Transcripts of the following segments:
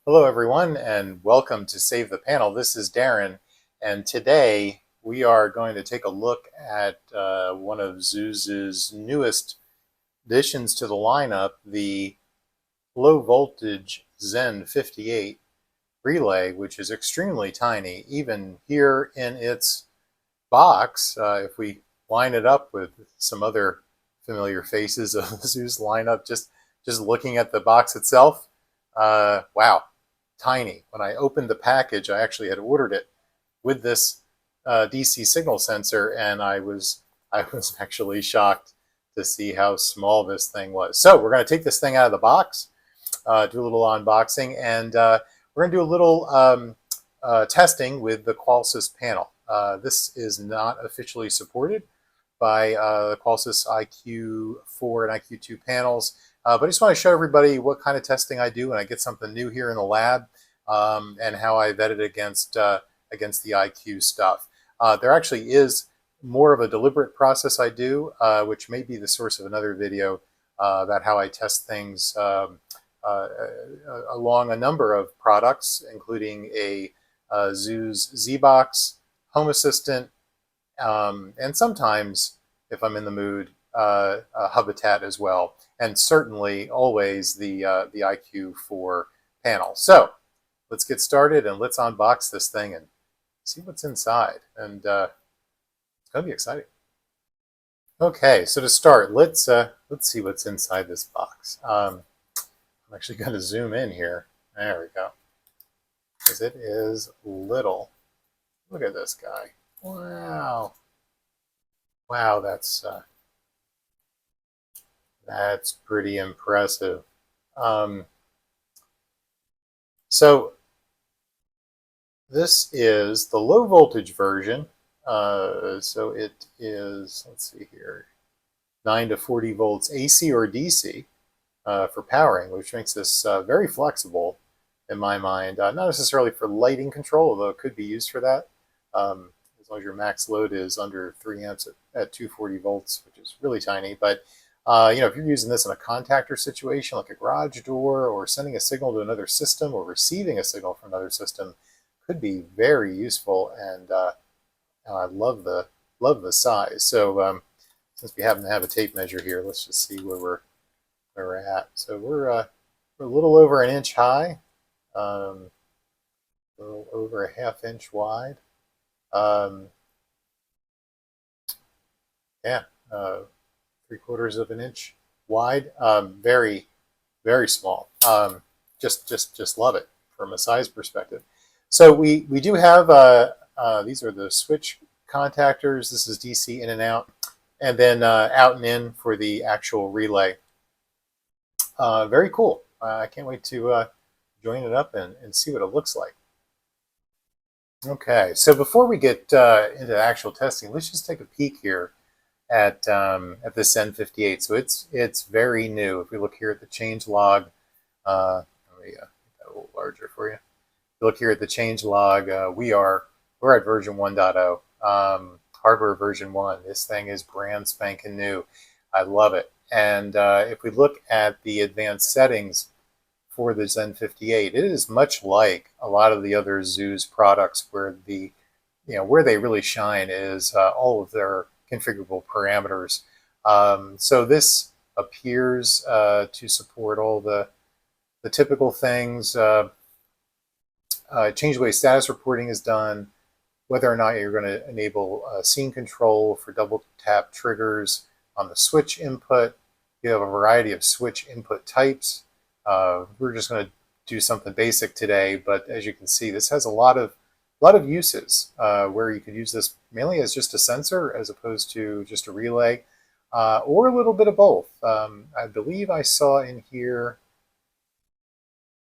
Hello, everyone, and welcome to Save the Panel. This is Darren, and today we are going to take a look at one of Zooz's newest additions to the lineup, the low voltage Zen58 relay, which is extremely tiny. Even here in its box, if we line it up with some other familiar faces of the Zooz lineup, just looking at the box itself, wow, tiny. When I opened the package, I actually had ordered it with this DC signal sensor, and I was actually shocked to see how small this thing was. So we're going to take this thing out of the box, do a little unboxing, and we're going to do a little testing with the Qualsys panel. This is not officially supported by the Qualsys IQ4 and IQ2 panels. But I just want to show everybody what kind of testing I do when I get something new here in the lab, and how I vet it against the IQ stuff. There actually is more of a deliberate process I do, which may be the source of another video about how I test things along a number of products, including a Zooz Z-Box, Home Assistant, and sometimes, if I'm in the mood, a Habitat as well, and certainly always the IQ4 panel. So let's get started and let's unbox this thing and see what's inside. And it's going to be exciting. Okay, so to start, let's see what's inside this box. I'm actually going to zoom in here. There we go. Because it is little. Look at this guy. Wow. Wow, that's pretty impressive. So this is the low voltage version. So it is, let's see here, 9 to 40 volts AC or DC for powering, which makes this very flexible in my mind. Not necessarily for lighting control, although it could be used for that. As long as your max load is under 3 amps at 240 volts, which is really tiny. But if you're using this in a contactor situation, like a garage door, or sending a signal to another system, or receiving a signal from another system, could be very useful. And I love the size. So since we happen to have a tape measure here, let's just see where we're at. So we're a little over an inch high, a little over a ½ inch wide. Yeah. 3/4 of an inch wide. Very, very small. Just love it from a size perspective. So we do have these are the switch contactors. This is DC in and out, and then out and in for the actual relay. Very cool. I can't wait to join it up and see what it looks like. Okay, so before we get into actual testing, let's just take a peek here at this Zen58. So it's very new. If we look here at the change log, let me get that a little larger for you. If you look here at the change log, we're at version 1.0, hardware version 1. This thing is brand spanking new. I love it. And if we look at the advanced settings for the Zen58, it is much like a lot of the other Zooz products, where where they really shine is all of their configurable parameters. So this appears to support all the typical things. Change the way status reporting is done, whether or not you're going to enable scene control for double tap triggers on the switch input. You have a variety of switch input types. We're just going to do something basic today, but as you can see, this has a lot of uses where you could use this mainly as just a sensor as opposed to just a relay, or a little bit of both. I believe I saw in here,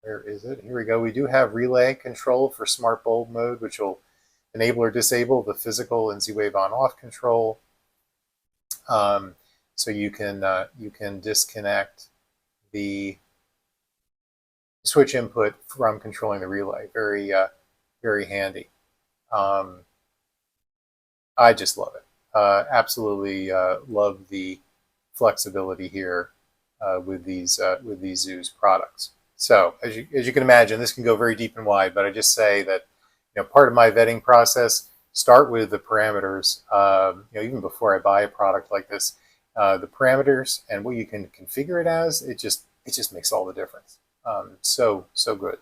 where is it? Here we go. We do have relay control for smart bulb mode, which will enable or disable the physical and Z-Wave on-off control. So you can disconnect the switch input from controlling the relay. Very very handy. I just love it. Absolutely love the flexibility here with these Zooz products. So as you can imagine, this can go very deep and wide, but I just say that, part of my vetting process, start with the parameters, even before I buy a product like this, the parameters and what you can configure it as, it just makes all the difference. So good.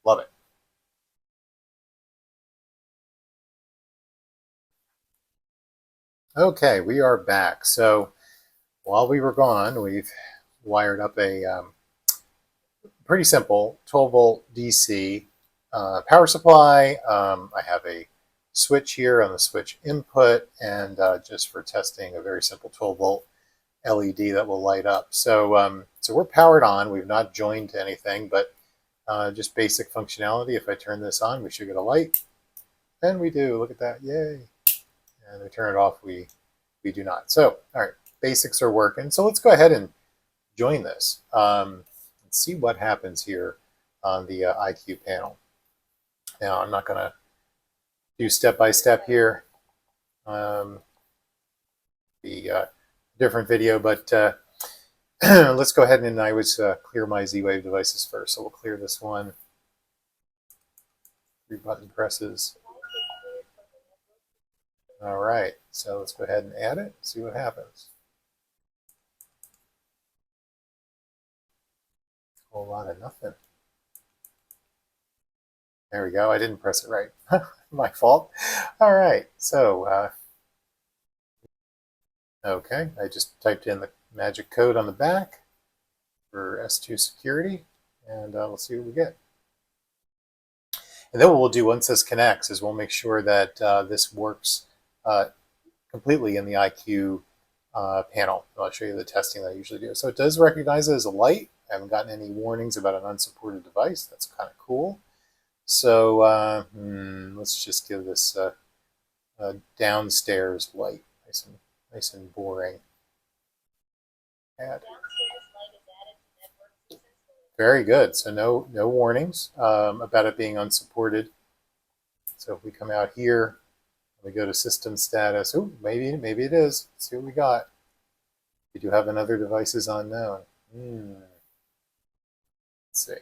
Love it. Okay, we are back. So while we were gone, we've wired up a pretty simple 12-volt DC power supply. I have a switch here on the switch input, and just for testing, a very simple 12-volt LED that will light up. So we're powered on. We've not joined to anything, but just basic functionality. If I turn this on, we should get a light. And we do. Look at that. Yay. And we turn it off, we do not. So, all right, basics are working. So let's go ahead and join this. Let's see what happens here on the IQ panel. Now, I'm not going to do step-by-step here. The different video, but let's go ahead and I would clear my Z-Wave devices first. So we'll clear this one. 3 button presses. All right, so let's go ahead and add it, see what happens. A whole lot of nothing. There we go, I didn't press it right. My fault. All right, so, okay, I just typed in the magic code on the back for S2 security, and we'll see what we get. And then what we'll do once this connects is we'll make sure that this works completely in the IQ panel. I'll show you the testing that I usually do. So it does recognize it as a light. I haven't gotten any warnings about an unsupported device. That's kind of cool. So let's just give this a downstairs light. Nice and boring. Add. Very good. So no warnings about it being unsupported. So if we come out here, we go to system status. Oh, maybe it is. Let's see what we got. We do have another devices unknown. Let's see.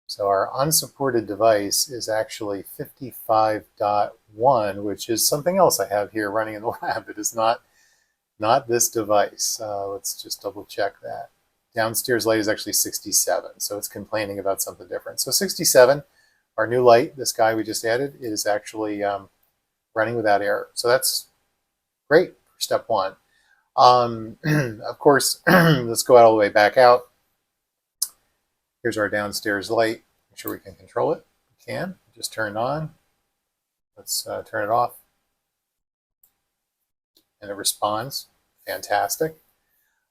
So our unsupported device is actually 55.1, which is something else I have here running in the lab. It is not this device. Let's just double check that. Downstairs light is actually 67, so it's complaining about something different. So 67, our new light, this guy we just added, is actually running without error. So that's great for step one. Of course, let's go all the way back out. Here's our downstairs light. Make sure we can control it. We can. Just turn it on. Let's turn it off. And it responds. Fantastic.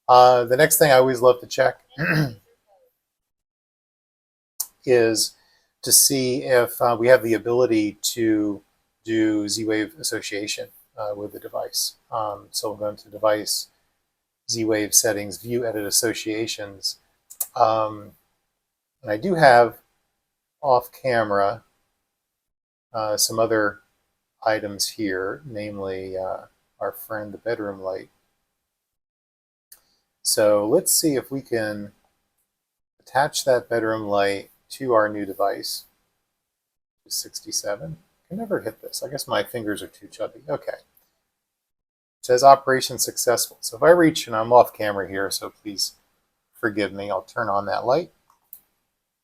The next thing I always love to check is to see if we have the ability to do Z-Wave association with the device. So we'll go into Device, Z-Wave Settings, View Edit Associations. And I do have off camera some other items here, namely our friend the bedroom light. So let's see if we can attach that bedroom light to our new device. 67. I can never hit this. I guess my fingers are too chubby. Okay. It says operation successful. So if I reach, and I'm off camera here, so please forgive me, I'll turn on that light.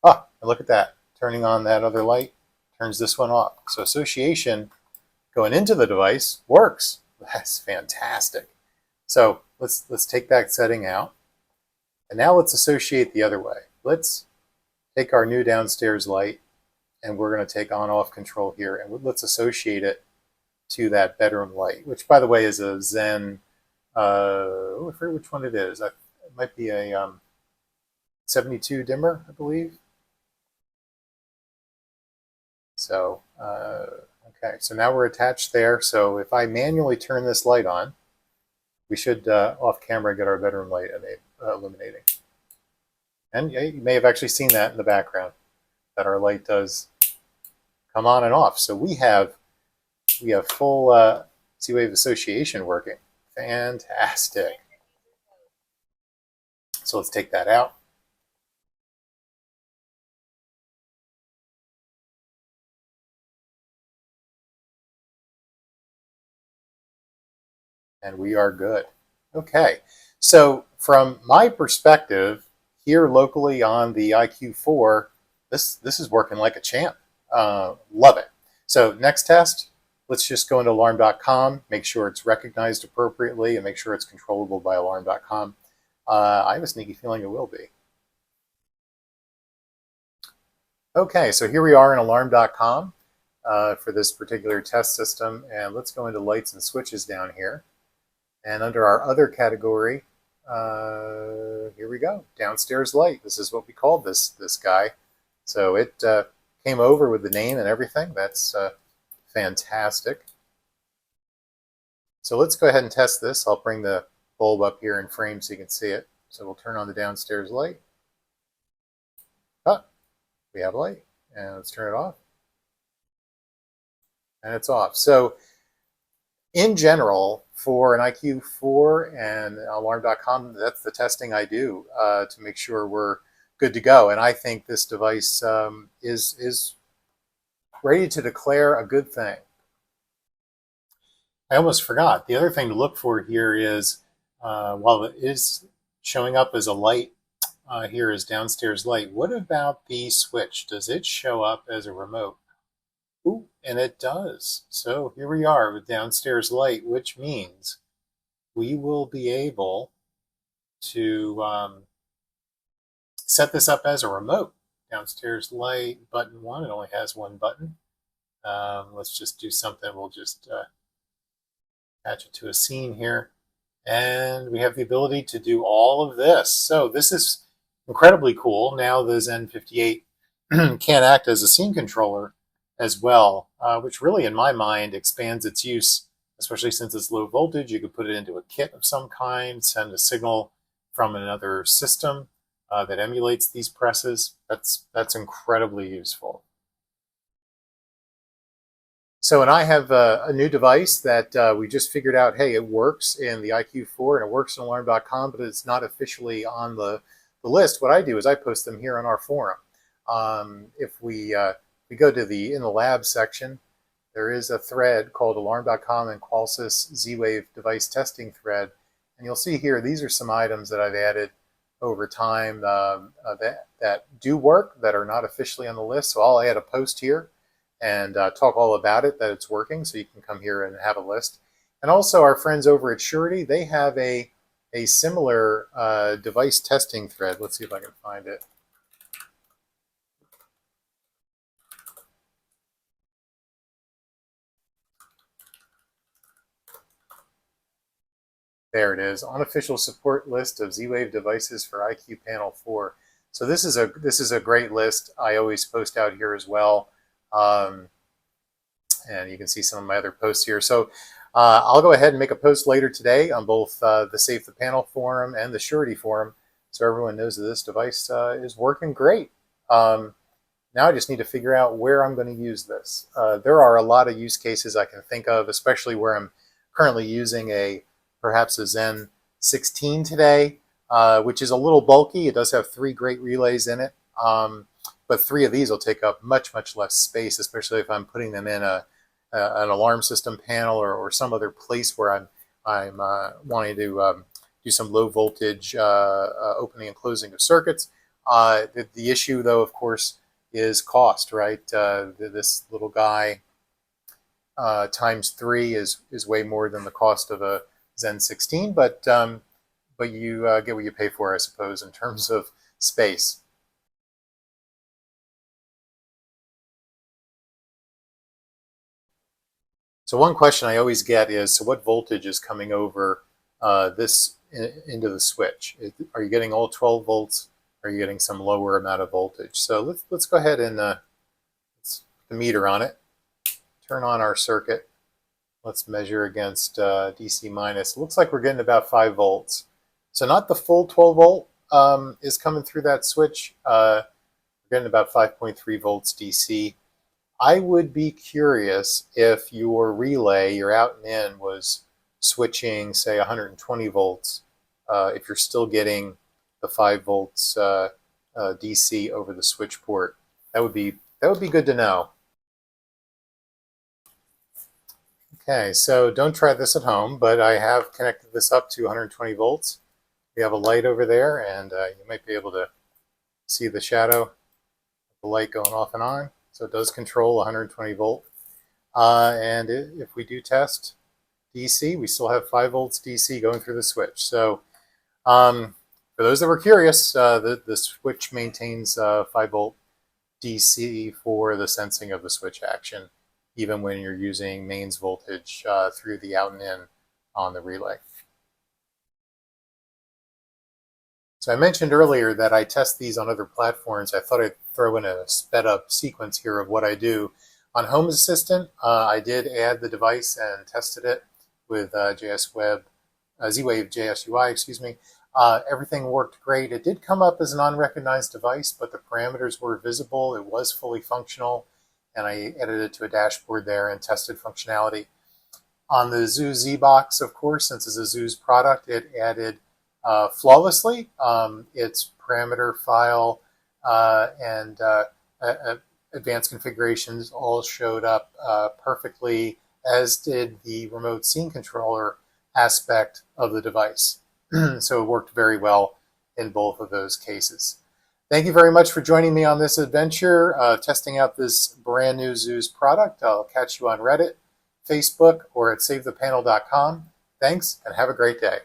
Ah, and look at that. Turning on that other light turns this one off. So association going into the device works. That's fantastic. So let's take that setting out. And now let's associate the other way. Let's take our new downstairs light, and we're going to take on-off control here, and let's associate it to that bedroom light, which, by the way, is a Zen, I forget which one it is. It might be a 72 dimmer, I believe. So, okay, so now we're attached there. So if I manually turn this light on, we should, off camera, get our bedroom light illuminating. And yeah, you may have actually seen that in the background, that our light does come on and off. So we have full Z-Wave association working. Fantastic. So let's take that out. And we are good. Okay, so from my perspective, here locally on the IQ4, this is working like a champ. Love it. So next test, let's just go into alarm.com, make sure it's recognized appropriately, and make sure it's controllable by alarm.com. I have a sneaky feeling it will be. Okay, so here we are in alarm.com for this particular test system, and let's go into lights and switches down here. And under our other category, here we go, downstairs light. This is what we called this guy. So it came over with the name and everything. That's fantastic. So let's go ahead and test this. I'll bring the bulb up here in frame so you can see it. So we'll turn on the downstairs light. Ah, we have light. And let's turn it off. And it's off. So in general, for an IQ4 and alarm.com, that's the testing I do to make sure we're good to go. And I think this device is ready to declare a good thing. I almost forgot. The other thing to look for here is, while it is showing up as a light, here is downstairs light. What about the switch? Does it show up as a remote? Ooh, and it does. So here we are with downstairs light, which means we will be able to set this up as a remote. Downstairs light, button 1. It only has one button. Let's just do something. We'll just attach it to a scene here. And we have the ability to do all of this. So this is incredibly cool. Now the ZEN58 can act as a scene controller as well, which really, in my mind, expands its use, especially since it's low voltage. You could put it into a kit of some kind, send a signal from another system that emulates these presses. That's incredibly useful. So, and I have a new device that we just figured out, hey, it works in the IQ4 and it works in alarm.com, but it's not officially on the list. What I do is I post them here on our forum. If we go to in the lab section, there is a thread called alarm.com and Qualsys Z-Wave device testing thread. And you'll see here, these are some items that I've added over time that do work, that are not officially on the list. So I'll add a post here and talk all about it, that it's working, so you can come here and have a list. And also our friends over at Surety, they have a similar device testing thread. Let's see if I can find it. There it is, unofficial support list of Z-Wave devices for IQ Panel 4. So this is a great list. I always post out here as well. And you can see some of my other posts here. So I'll go ahead and make a post later today on both the Save the Panel forum and the Surety forum, so everyone knows that this device is working great. Now I just need to figure out where I'm going to use this. There are a lot of use cases I can think of, especially where I'm currently using perhaps a Zen 16 today, which is a little bulky. It does have 3 great relays in it, but 3 of these will take up much, much less space, especially if I'm putting them in an alarm system panel or some other place where I'm wanting to do some low voltage opening and closing of circuits. The issue, though, of course, is cost, right? This little guy times 3 is way more than the cost of a Zen 16, but you get what you pay for, I suppose, in terms of space. So one question I always get is, so what voltage is coming over into the switch? Are you getting all 12 volts? Or are you getting some lower amount of voltage? So let's go ahead and let's put the meter on it. Turn on our circuit. Let's measure against DC minus. It looks like we're getting about 5 volts. So not the full 12 volt is coming through that switch. We're getting about 5.3 volts DC. I would be curious if your relay, your out and in, was switching, say, 120 volts, if you're still getting the 5 volts DC over the switch port. That would be good to know. Okay, so don't try this at home, but I have connected this up to 120 volts. We have a light over there, and you might be able to see the shadow of the light going off and on. So it does control 120 volt. And if we do test DC, we still have 5 volts DC going through the switch. So for those that were curious, the switch maintains 5 volt DC for the sensing of the switch action, even when you're using mains voltage through the out and in on the relay. So I mentioned earlier that I test these on other platforms. I thought I'd throw in a sped up sequence here of what I do. On Home Assistant, I did add the device and tested it with Z-Wave JSUI, excuse me. Everything worked great. It did come up as an unrecognized device, but the parameters were visible. It was fully functional, and I edited it to a dashboard there and tested functionality. On the Zooz Z-Box, of course, since it's a Zooz product, it added flawlessly its parameter file and advanced configurations all showed up perfectly, as did the remote scene controller aspect of the device. So it worked very well in both of those cases. Thank you very much for joining me on this adventure, testing out this brand new Zooz product. I'll catch you on Reddit, Facebook, or at savethepanel.com. Thanks, and have a great day.